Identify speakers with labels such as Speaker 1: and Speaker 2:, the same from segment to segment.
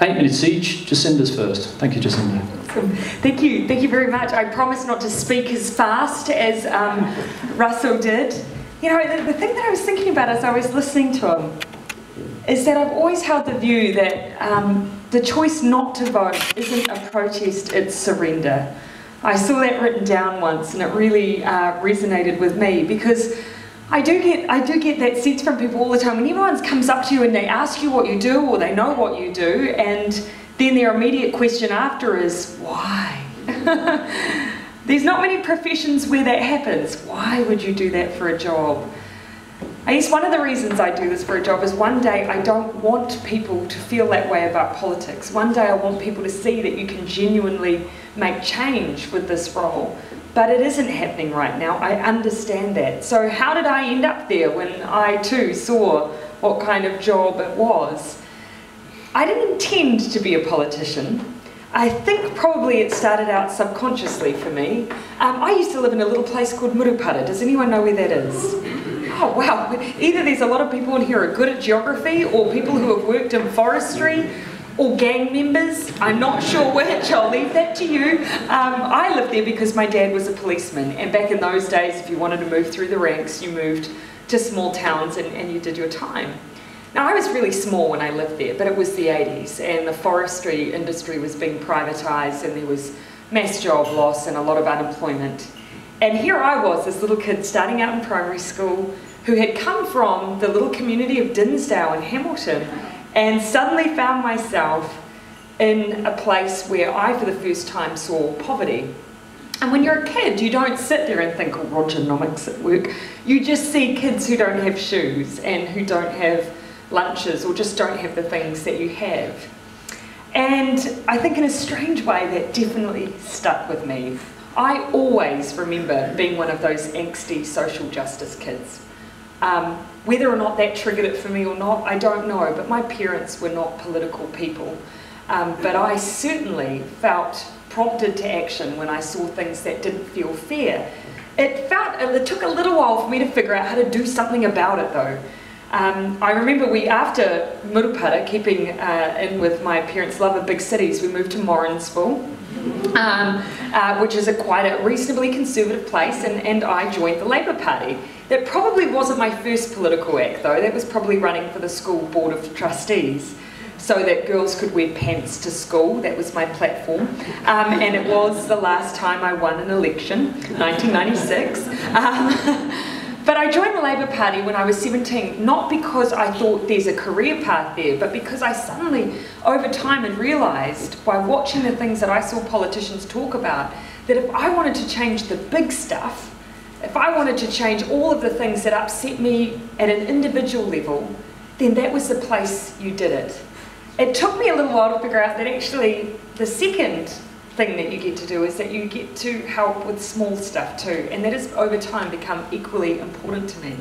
Speaker 1: 8-minute siege. Jacinda's first. Thank you, Jacinda.
Speaker 2: Awesome. Thank you very much. I promise not to speak as fast as Russell did. You know, the thing that I was thinking about as I was listening to him is that I've always held the view that the choice not to vote isn't a protest, it's surrender. I saw that written down once and it really resonated with me, because I do get that sense from people all the time when everyone comes up to you and they ask you what you do, or they know what you do, and then their immediate question after is, why? There's not many professions where that happens. Why would you do that for a job? I guess one of the reasons I do this for a job is one day I don't want people to feel that way about politics. One day I want people to see that you can genuinely make change with this role. But it isn't happening right now. I understand that. So how did I end up there when I too saw what kind of job it was? I didn't intend to be a politician. I think probably it started out subconsciously for me. I used to live in a little place called Murupara. Does anyone know where that is? Oh wow, either there's a lot of people in here who are good at geography, or people who have worked in forestry, or gang members. I'm not sure which, I'll leave that to you. I lived there because my dad was a policeman, and back in those days if you wanted to move through the ranks you moved to small towns and you did your time. Now I was really small when I lived there, but it was the 80s and the forestry industry was being privatised and there was mass job loss and a lot of unemployment. And here I was, this little kid starting out in primary school who had come from the little community of Dinsdale in Hamilton, and suddenly found myself in a place where I, for the first time, saw poverty. And when you're a kid, you don't sit there and think, oh, Rogernomics at work. You just see kids who don't have shoes and who don't have lunches or just don't have the things that you have. And I think in a strange way that definitely stuck with me. I always remember being one of those angsty social justice kids. Whether or not that triggered it for me or not, I don't know, but my parents were not political people. But I certainly felt prompted to action when I saw things that didn't feel fair. It took a little while for me to figure out how to do something about it though. I remember after Murupara, keeping in with my parents' love of big cities, we moved to Morrinsville, which is quite a reasonably conservative place, and I joined the Labour Party. That probably wasn't my first political act though, that was probably running for the school board of trustees so that girls could wear pants to school. That was my platform, and it was the last time I won an election, 1996. But I joined the Labour Party when I was 17, not because I thought there's a career path there, but because I suddenly, over time, had realised by watching the things that I saw politicians talk about, that if I wanted to change the big stuff, if I wanted to change all of the things that upset me at an individual level, then that was the place you did it. It took me a little while to figure out that actually the second thing that you get to do is that you get to help with small stuff too, and that has over time become equally important to me.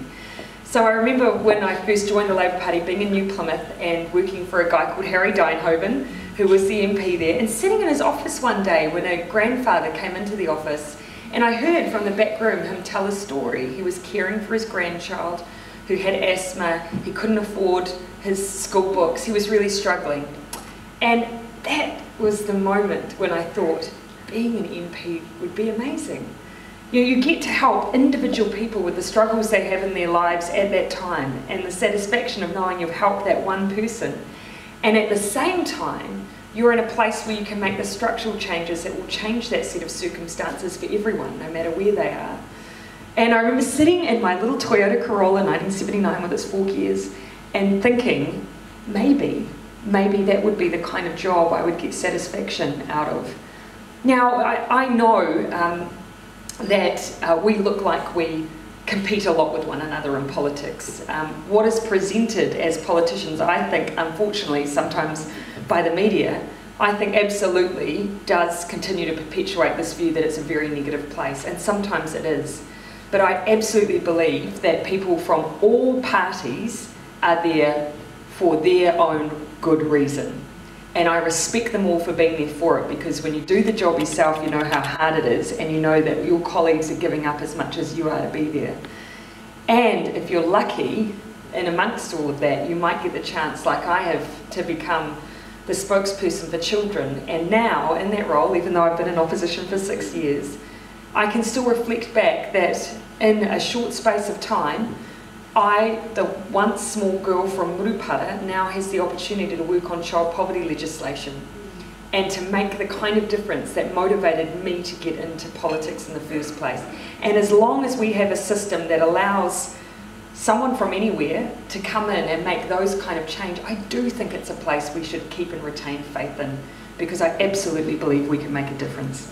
Speaker 2: So I remember when I first joined the Labour Party, being in New Plymouth and working for a guy called Harry Dynhoven, who was the MP there, and sitting in his office one day when a grandfather came into the office, and I heard from the back room him tell a story. He was caring for his grandchild who had asthma, he couldn't afford his school books, he was really struggling. And that was the moment when I thought being an MP would be amazing. You get to help individual people with the struggles they have in their lives at that time, and the satisfaction of knowing you've helped that one person. And at the same time, you're in a place where you can make the structural changes that will change that set of circumstances for everyone, no matter where they are. And I remember sitting in my little Toyota Corolla 1979 with its 4 gears and thinking, maybe that would be the kind of job I would get satisfaction out of. Now, I know that we look like we compete a lot with one another in politics. What is presented as politicians, I think, unfortunately, sometimes by the media, I think absolutely does continue to perpetuate this view that it's a very negative place, and sometimes it is. But I absolutely believe that people from all parties are there for their own good reason. And I respect them all for being there for it, because when you do the job yourself, you know how hard it is, and you know that your colleagues are giving up as much as you are to be there. And if you're lucky, in amongst all of that, you might get the chance, like I have, to become the spokesperson for children, and now in that role, even though I've been in opposition for 6 years, I can still reflect back that in a short space of time, I, the once small girl from Murupara, now has the opportunity to work on child poverty legislation and to make the kind of difference that motivated me to get into politics in the first place. And as long as we have a system that allows someone from anywhere to come in and make those kind of change, I do think it's a place we should keep and retain faith in, because I absolutely believe we can make a difference.